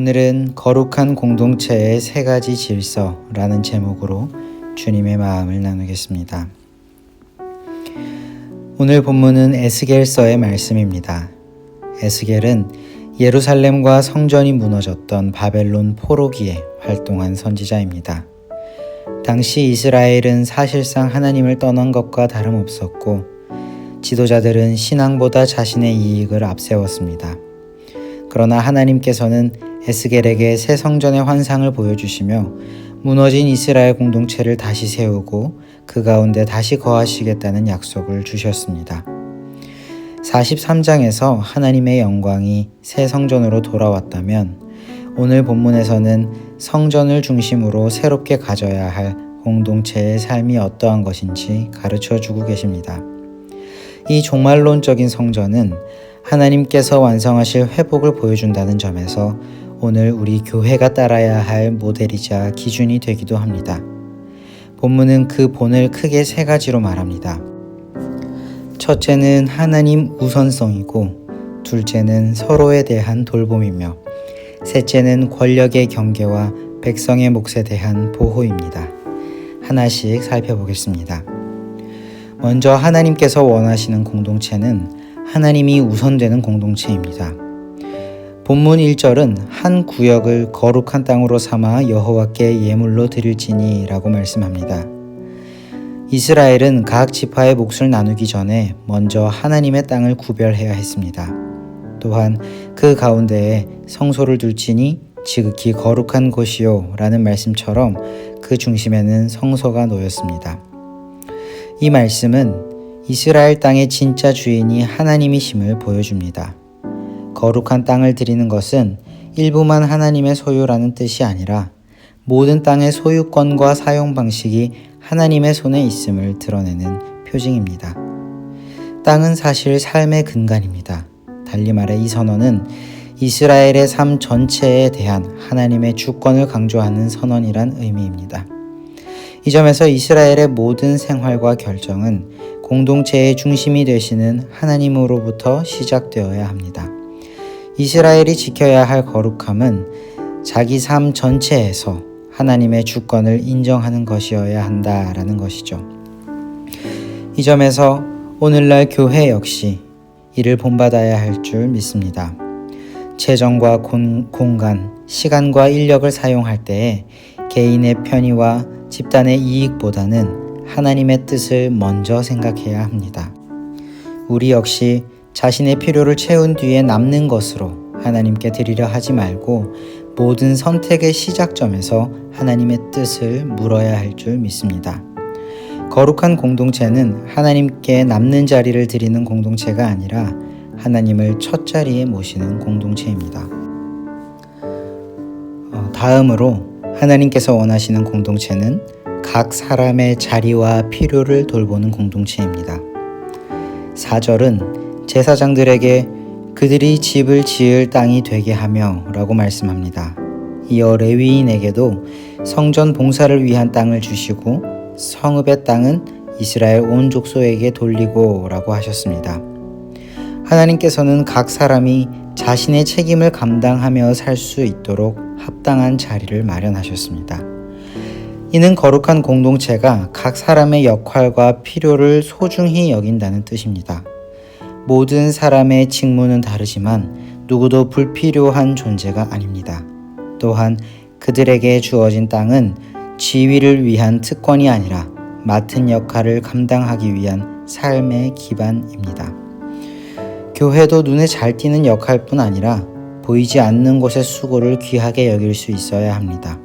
오늘은 거룩한 공동체의 세 가지 질서라는 제목으로 주님의 마음을 나누겠습니다. 오늘 본문은 에스겔서의 말씀입니다. 에스겔은 예루살렘과 성전이 무너졌던 바벨론 포로기에 활동한 선지자입니다. 당시 이스라엘은 사실상 하나님을 떠난 것과 다름없었고 지도자들은 신앙보다 자신의 이익을 앞세웠습니다. 그러나 하나님께서는 에스겔에게 새 성전의 환상을 보여주시며 무너진 이스라엘 공동체를 다시 세우고 그 가운데 다시 거하시겠다는 약속을 주셨습니다. 43장에서 하나님의 영광이 새 성전으로 돌아왔다면 오늘 본문에서는 성전을 중심으로 새롭게 가져야 할 공동체의 삶이 어떠한 것인지 가르쳐주고 계십니다. 이 종말론적인 성전은 하나님께서 완성하실 회복을 보여준다는 점에서 오늘 우리 교회가 따라야 할 모델이자 기준이 되기도 합니다. 본문은 그 본을 크게 세 가지로 말합니다. 첫째는 하나님 우선성이고, 둘째는 서로에 대한 돌봄이며, 셋째는 권력의 경계와 백성의 몫에 대한 보호입니다. 하나씩 살펴보겠습니다. 먼저 하나님께서 원하시는 공동체는 하나님이 우선되는 공동체입니다. 본문 1절은 한 구역을 거룩한 땅으로 삼아 여호와께 예물로 드릴지니 라고 말씀합니다. 이스라엘은 각 지파의 몫을 나누기 전에 먼저 하나님의 땅을 구별해야 했습니다. 또한 그 가운데에 성소를 둘지니 지극히 거룩한 곳이요 라는 말씀처럼 그 중심에는 성소가 놓였습니다. 이 말씀은 이스라엘 땅의 진짜 주인이 하나님이심을 보여줍니다. 거룩한 땅을 드리는 것은 일부만 하나님의 소유라는 뜻이 아니라 모든 땅의 소유권과 사용 방식이 하나님의 손에 있음을 드러내는 표징입니다. 땅은 사실 삶의 근간입니다. 달리 말해 이 선언은 이스라엘의 삶 전체에 대한 하나님의 주권을 강조하는 선언이란 의미입니다. 이 점에서 이스라엘의 모든 생활과 결정은 공동체의 중심이 되시는 하나님으로부터 시작되어야 합니다. 이스라엘이 지켜야 할 거룩함은 자기 삶 전체에서 하나님의 주권을 인정하는 것이어야 한다라는 것이죠. 이 점에서 오늘날 교회 역시 이를 본받아야 할 줄 믿습니다. 재정과 공간, 시간과 인력을 사용할 때에 개인의 편의와 집단의 이익보다는 하나님의 뜻을 먼저 생각해야 합니다. 우리 역시 자신의 필요를 채운 뒤에 남는 것으로 하나님께 드리려 하지 말고 모든 선택의 시작점에서 하나님의 뜻을 물어야 할 줄 믿습니다. 거룩한 공동체는 하나님께 남는 자리를 드리는 공동체가 아니라 하나님을 첫 자리에 모시는 공동체입니다. 다음으로 하나님께서 원하시는 공동체는 각 사람의 자리와 필요를 돌보는 공동체입니다. 4절은 제사장들에게 그들이 집을 지을 땅이 되게 하며 라고 말씀합니다. 이어 레위인에게도 성전 봉사를 위한 땅을 주시고 성읍의 땅은 이스라엘 온 족속에게 돌리고 라고 하셨습니다. 하나님께서는 각 사람이 자신의 책임을 감당하며 살 수 있도록 합당한 자리를 마련하셨습니다. 이는 거룩한 공동체가 각 사람의 역할과 필요를 소중히 여긴다는 뜻입니다. 모든 사람의 직무는 다르지만 누구도 불필요한 존재가 아닙니다. 또한 그들에게 주어진 땅은 지위를 위한 특권이 아니라 맡은 역할을 감당하기 위한 삶의 기반입니다. 교회도 눈에 잘 띄는 역할뿐 아니라 보이지 않는 곳의 수고를 귀하게 여길 수 있어야 합니다.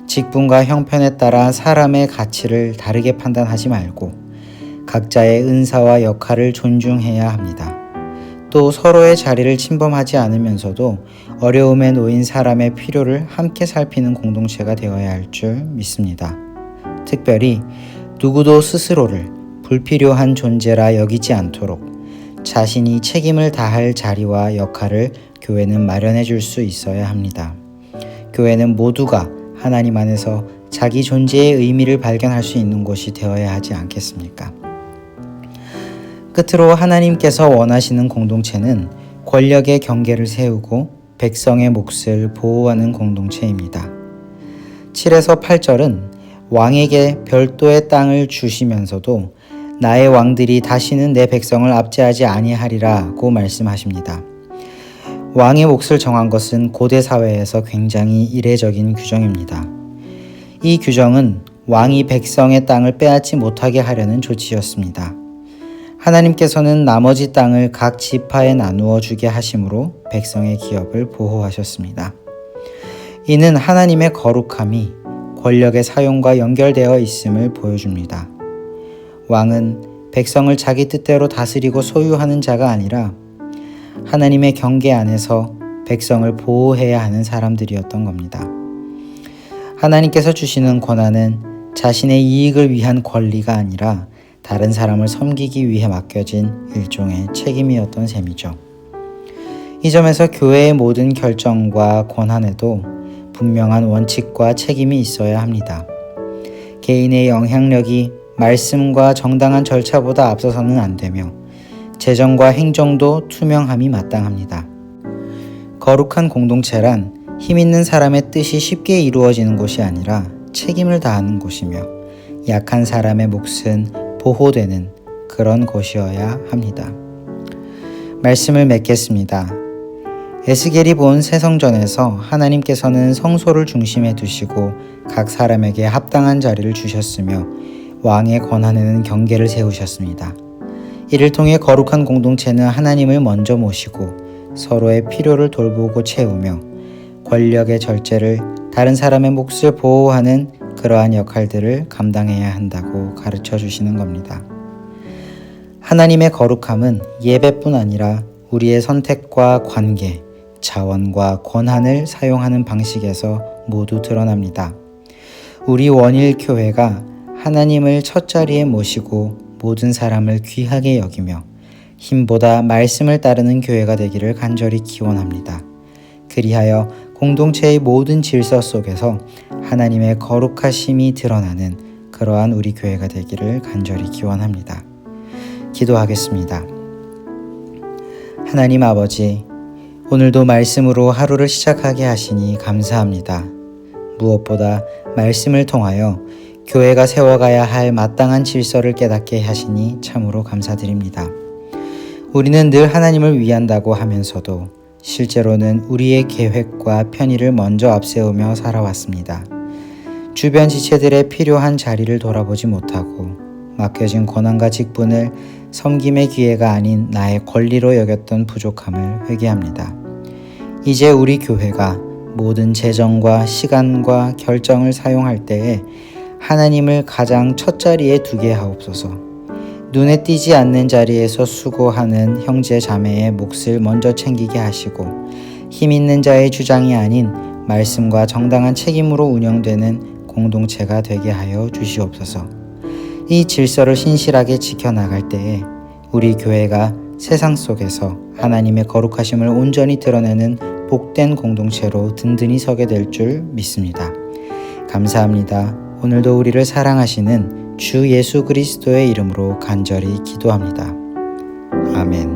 직분과 형편에 따라 사람의 가치를 다르게 판단하지 말고 각자의 은사와 역할을 존중해야 합니다. 또 서로의 자리를 침범하지 않으면서도 어려움에 놓인 사람의 필요를 함께 살피는 공동체가 되어야 할 줄 믿습니다. 특별히 누구도 스스로를 불필요한 존재라 여기지 않도록 자신이 책임을 다할 자리와 역할을 교회는 마련해 줄 수 있어야 합니다. 교회는 모두가 하나님 안에서 자기 존재의 의미를 발견할 수 있는 곳이 되어야 하지 않겠습니까? 끝으로 하나님께서 원하시는 공동체는 권력의 경계를 세우고 백성의 몫을 보호하는 공동체입니다. 7에서 8절은 왕에게 별도의 땅을 주시면서도 나의 왕들이 다시는 내 백성을 압제하지 아니하리라고 말씀하십니다. 왕의 몫을 정한 것은 고대 사회에서 굉장히 이례적인 규정입니다. 이 규정은 왕이 백성의 땅을 빼앗지 못하게 하려는 조치였습니다. 하나님께서는 나머지 땅을 각 지파에 나누어 주게 하심으로 백성의 기업을 보호하셨습니다. 이는 하나님의 거룩함이 권력의 사용과 연결되어 있음을 보여줍니다. 왕은 백성을 자기 뜻대로 다스리고 소유하는 자가 아니라 하나님의 경계 안에서 백성을 보호해야 하는 사람들이었던 겁니다. 하나님께서 주시는 권한은 자신의 이익을 위한 권리가 아니라 다른 사람을 섬기기 위해 맡겨진 일종의 책임이었던 셈이죠. 이 점에서 교회의 모든 결정과 권한에도 분명한 원칙과 책임이 있어야 합니다. 개인의 영향력이 말씀과 정당한 절차보다 앞서서는 안 되며 재정과 행정도 투명함이 마땅합니다. 거룩한 공동체란 힘 있는 사람의 뜻이 쉽게 이루어지는 곳이 아니라 책임을 다하는 곳이며 약한 사람의 몫은 보호되는 그런 곳이어야 합니다. 말씀을 맺겠습니다. 에스겔이 본 새 성전에서 하나님께서는 성소를 중심에 두시고 각 사람에게 합당한 자리를 주셨으며 왕의 권한에는 경계를 세우셨습니다. 이를 통해 거룩한 공동체는 하나님을 먼저 모시고 서로의 필요를 돌보고 채우며 권력의 절제를 다른 사람의 몫을 보호하는 그러한 역할들을 감당해야 한다고 가르쳐 주시는 겁니다. 하나님의 거룩함은 예배뿐 아니라 우리의 선택과 관계, 자원과 권한을 사용하는 방식에서 모두 드러납니다. 우리 원일교회가 하나님을 첫자리에 모시고 모든 사람을 귀하게 여기며 힘보다 말씀을 따르는 교회가 되기를 간절히 기원합니다. 그리하여 공동체의 모든 질서 속에서 하나님의 거룩하심이 드러나는 그러한 우리 교회가 되기를 간절히 기원합니다. 기도하겠습니다. 하나님 아버지, 오늘도 말씀으로 하루를 시작하게 하시니 감사합니다. 무엇보다 말씀을 통하여 교회가 세워가야 할 마땅한 질서를 깨닫게 하시니 참으로 감사드립니다. 우리는 늘 하나님을 위한다고 하면서도 실제로는 우리의 계획과 편의를 먼저 앞세우며 살아왔습니다. 주변 지체들의 필요한 자리를 돌아보지 못하고 맡겨진 권한과 직분을 섬김의 기회가 아닌 나의 권리로 여겼던 부족함을 회개합니다. 이제 우리 교회가 모든 재정과 시간과 결정을 사용할 때에 하나님을 가장 첫자리에 두게 하옵소서. 눈에 띄지 않는 자리에서 수고하는 형제 자매의 몫을 먼저 챙기게 하시고 힘 있는 자의 주장이 아닌 말씀과 정당한 책임으로 운영되는 공동체가 되게 하여 주시옵소서. 이 질서를 신실하게 지켜나갈 때에 우리 교회가 세상 속에서 하나님의 거룩하심을 온전히 드러내는 복된 공동체로 든든히 서게 될 줄 믿습니다. 감사합니다. 오늘도 우리를 사랑하시는 주 예수 그리스도의 이름으로 간절히 기도합니다. 아멘.